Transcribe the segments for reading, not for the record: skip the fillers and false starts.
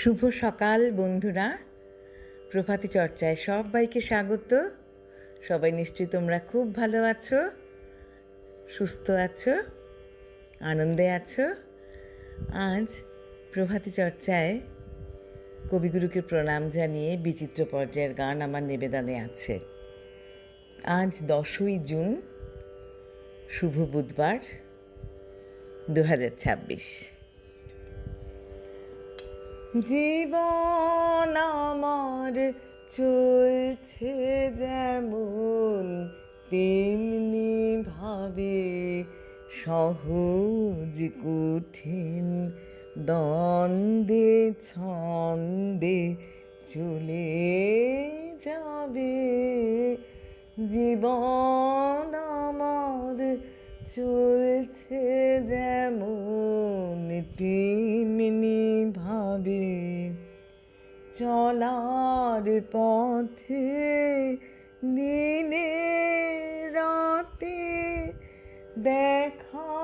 শুভ সকাল বন্ধুরা, প্রভাতী চর্চায় সবাইকে স্বাগত। সবাই নিশ্চয়ই তোমরা খুব ভালো আছো, সুস্থ আছো, আনন্দে আছো। আজ প্রভাতী চর্চায় কবিগুরুকে প্রণাম জানিয়ে বিচিত্র পর্যায়ের গান আমার নিবেদনে আছে। আজ 10ই জুন, শুভ বুধবার, 2026। জীবন আমার চলছে যেমন তেমনি ভাবে, সহজ কঠিন দ্বন্দ্বে ছন্দে চলে যাবে। জীবন আমার চলছে যেমন তেমনি ভাবে, চলার পথে দিনে রাতে দেখা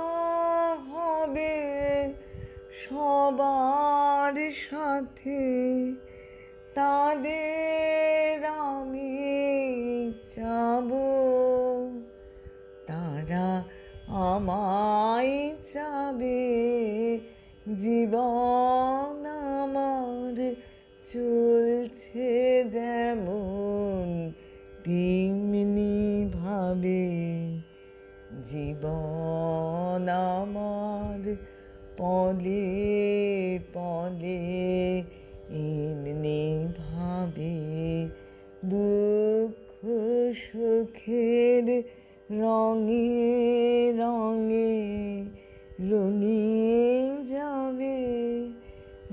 হবে সবার সাথে। তাদের আমি চাবো, তারা আমায় চাবে। জীবন আমার চলছে যেমন তেমনি ভাবে। জীবন আমার পলে পলে এমনি ভাবে, দুঃখ সুখের রঙে রঙে রঙিয়ে যাবে।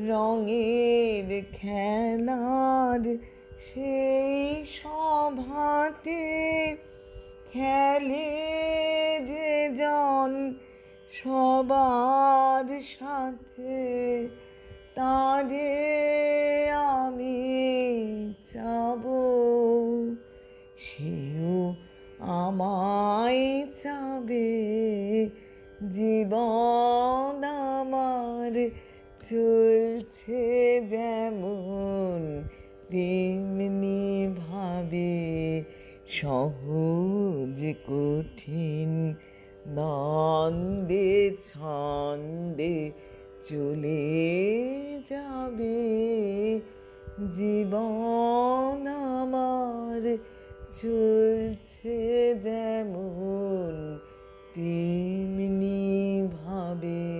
রঙের খেলার সেই সভাতে খেলে যে জন সবার সাথে, তারে আমি চাবো, সেও আমায় চাবে। জীবন আমার চলছে যেমন তেমনি ভাবে, সহজ কঠিন দ্বন্দ্বে ছন্দে চলে যাবে। জীবন আমার চলছে যেমন তেমনি ভাবে।